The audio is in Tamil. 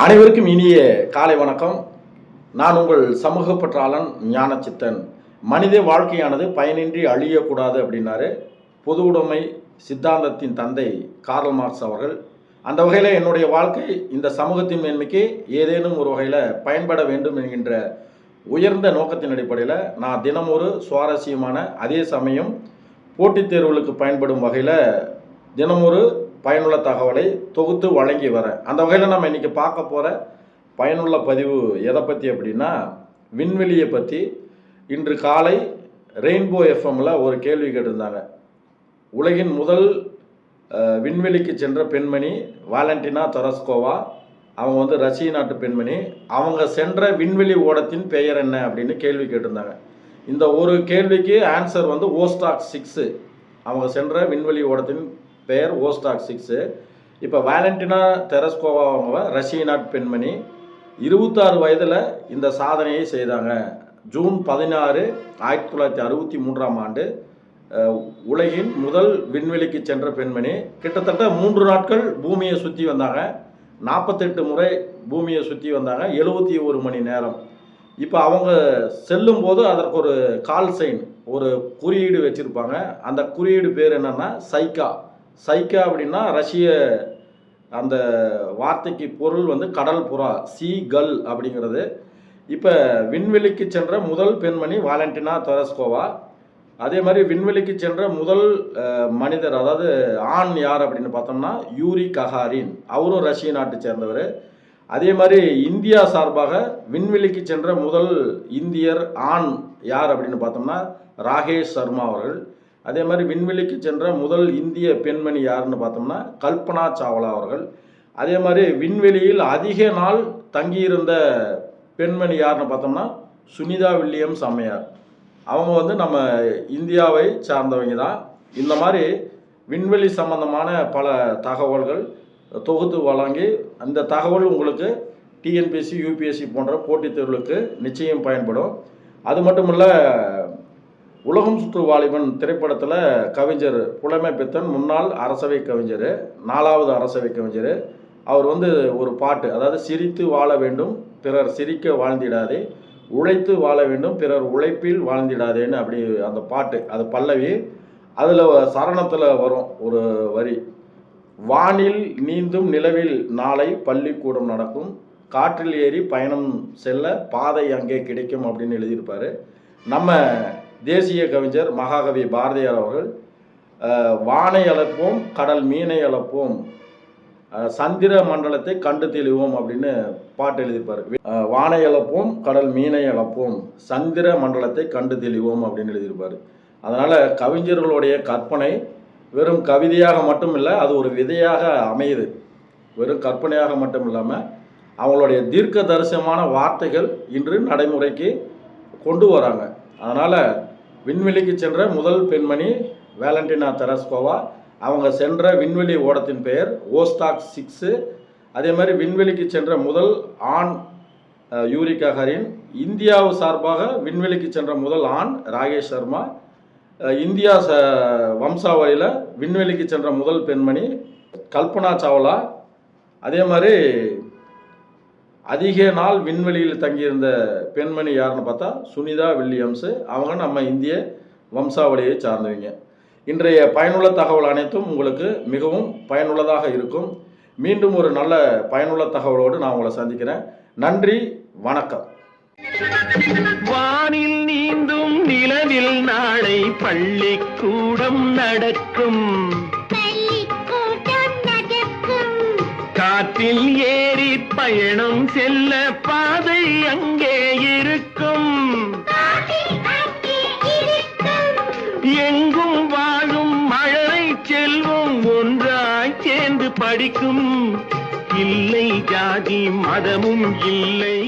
அனைவருக்கும் இனிய காலை வணக்கம். நான் உங்கள் சமூக பற்றாளன் ஞானச்சித்தன். மனித வாழ்க்கையானது பயனின்றி அழியக்கூடாது அப்படின்னாரு பொது உடைமை சித்தாந்தத்தின் தந்தை கார்ல் மார்க்ஸ் அவர்கள். அந்த வகையில் என்னுடைய வாழ்க்கை இந்த சமூகத்தின் மேன்மைக்கு ஏதேனும் ஒரு வகையில் பயன்பட வேண்டும் என்கின்ற உயர்ந்த நோக்கத்தின் அடிப்படையில் நான் தினம் ஒரு சுவாரஸ்யமான அதே சமயம் போட்டித் தேர்வுகளுக்கு பயன்படும் வகையில் தினமொரு பயனுள்ள தகவலை தொகுத்து வழங்கி வரேன். அந்த வகையில் நம்ம இன்றைக்கி பார்க்க போகிற பயனுள்ள பதிவு எதை பற்றி அப்படின்னா, விண்வெளியை பற்றி. இன்று காலை ரெயின்போ எஃப்எம்மில் ஒரு கேள்வி கேட்டிருந்தாங்க. உலகின் முதல் விண்வெளிக்கு சென்ற பெண்மணி வாலண்டினா தெரஸ்கோவா. அவங்க ரஷ்ய நாட்டு பெண்மணி. அவங்க சென்ற விண்வெளி ஓடத்தின் பெயர் என்ன அப்படின்னு கேள்வி கேட்டிருந்தாங்க. இந்த ஒரு கேள்விக்கு ஆன்சர் ஓஸ்டாக் 6. அவங்க சென்ற விண்வெளி ஓடத்தின் பெயர் ஓஸ்டாக் 6. இப்போ வாலண்டினா தெரஸ்கோவா அவங்க ரஷ்ய நாட்டு பெண்மணி. 26 வயதில் இந்த சாதனையை செய்தாங்க. ஜூன் 16, 1963ஆம் ஆண்டு உலகின் முதல் விண்வெளிக்கு சென்ற பெண்மணி. கிட்டத்தட்ட 3 நாட்கள் பூமியை சுற்றி வந்தாங்க. 48 முறை பூமியை சுற்றி வந்தாங்க. 71 மணி நேரம். இப்போ அவங்க செல்லும்போது அதற்கு ஒரு கால் சைன், ஒரு குறியீடு வச்சுருப்பாங்க. அந்த குறியீடு பேர் என்னென்னா சைக்கா. சைக்கா அப்படின்னா ரஷ்ய அந்த வார்த்தைக்கு பொருள் கடல் புறா, சி கல் அப்படிங்கிறது. இப்போ விண்வெளிக்கு சென்ற முதல் பெண்மணி வாலண்டினா தெரஸ்கோவா. அதே மாதிரி விண்வெளிக்கு சென்ற முதல் மனிதர், அதாவது ஆண் யார் அப்படின்னு பார்த்தோம்னா யூரி ககாரின். அவரும் ரஷ்ய நாட்டை சேர்ந்தவர். அதே மாதிரி இந்தியா சார்பாக விண்வெளிக்கு சென்ற முதல் இந்தியர் ஆண் யார் அப்படின்னு பார்த்தோம்னா ராகேஷ் சர்மா அவர்கள். அதே மாதிரி விண்வெளிக்கு சென்ற முதல் இந்திய பெண்மணி யாருன்னு பார்த்தோம்னா கல்பனா சாவ்லா அவர்கள். அதே மாதிரி விண்வெளியில் அதிக நாள் தங்கியிருந்த பெண்மணி யாருன்னு பார்த்தோம்னா சுனிதா வில்லியம்ஸ் அம்மையார். அவங்க நம்ம இந்தியாவை சார்ந்தவங்க தான். இந்த மாதிரி விண்வெளி சம்பந்தமான பல தகவல்கள் தொகுத்து வழங்கி, அந்த தகவல் உங்களுக்கு டிஎன்பிஎஸ்சி, யூபிஎஸ்சி போன்ற போட்டித் தேர்வுகளுக்கு நிச்சயம் பயன்படும். அது மட்டும் இல்லை, உலகம் சுற்று வாலிபன் திரைப்படத்தில் கவிஞர் புலமை பித்தன், முன்னாள் அரசவை கவிஞர், 4வது அரசவை கவிஞர், அவர் ஒரு பாட்டு, அதாவது சிரித்து வாழ வேண்டும் பிறர் சிரிக்க வாழ்ந்திடாதே, உழைத்து வாழ வேண்டும் பிறர் உழைப்பில் வாழ்ந்திடாதேன்னு அப்படி அந்த பாட்டு, அது பல்லவி. அதில் சரணத்தில் வரும் ஒரு வரி, வானில் நீந்தும் நிலவில் நாளை பள்ளிக்கூடம் நடக்கும், காற்றில் ஏறி பயணம் செல்ல பாதை அங்கே கிடைக்கும் அப்படின்னு எழுதியிருப்பார். நம்ம தேசிய கவிஞர் மகாகவி பாரதியார் அவர்கள் வானை அளப்போம் கடல் மீனை அளப்போம் சந்திர மண்டலத்தை கண்டு தெளிவோம் அப்படின்னு பாட்டு எழுதியிருப்பார். வானை அளப்போம் கடல் மீனை அளப்போம் சந்திர மண்டலத்தை கண்டு தெளிவோம் அப்படின்னு எழுதியிருப்பார். அதனால் கவிஞர்களுடைய கற்பனை வெறும் கவிதையாக மட்டும் இல்லை, அது ஒரு விதையாக அமையுது. வெறும் கற்பனையாக மட்டும் இல்லாமல் அவங்களுடைய தீர்க்க தரிசனமான வார்த்தைகள் இன்று நடைமுறைக்கு கொண்டு வராங்க. அதனால் விண்வெளிக்கு சென்ற முதல் பெண்மணி வாலண்டினா தெரஸ்கோவா. அவங்க சென்ற விண்வெளி ஓடத்தின் பெயர் ஓஸ்டாக் 6. அதே மாதிரி விண்வெளிக்கு சென்ற முதல் ஆண் யூரி ககாரின். இந்தியாவு சார்பாக விண்வெளிக்கு சென்ற முதல் ஆண் ராகேஷ் சர்மா. இந்தியா வம்சாவளியில் விண்வெளிக்கு சென்ற முதல் பெண்மணி கல்பனா சாவ்லா. அதே மாதிரி அதிக நாள் விண்வெளியில் தங்கியிருந்த பெண்மணி யாருன்னு பார்த்தா சுனிதா வில்லியம்ஸு. அவங்க நம்ம இந்திய வம்சாவளியை சார்ந்தவங்க. இன்றைய பயனுள்ள தகவல் அனைத்தும் உங்களுக்கு மிகவும் பயனுள்ளதாக இருக்கும். மீண்டும் ஒரு நல்ல பயனுள்ள தகவலோடு நான் உங்களை சந்திக்கிறேன். நன்றி, வணக்கம். வானில் நீந்தும் நிலவில் நாளை பள்ளிக்கூடம் நடக்கும், காற்றில் ஏறி பயணம் செல்ல பாதை அங்கே இருக்கும், எங்கும் வாழும் மழலை செல்வம் ஒன்றாய் சேர்ந்து படிக்கும், இல்லை ஜாதி மதமும் இல்லை.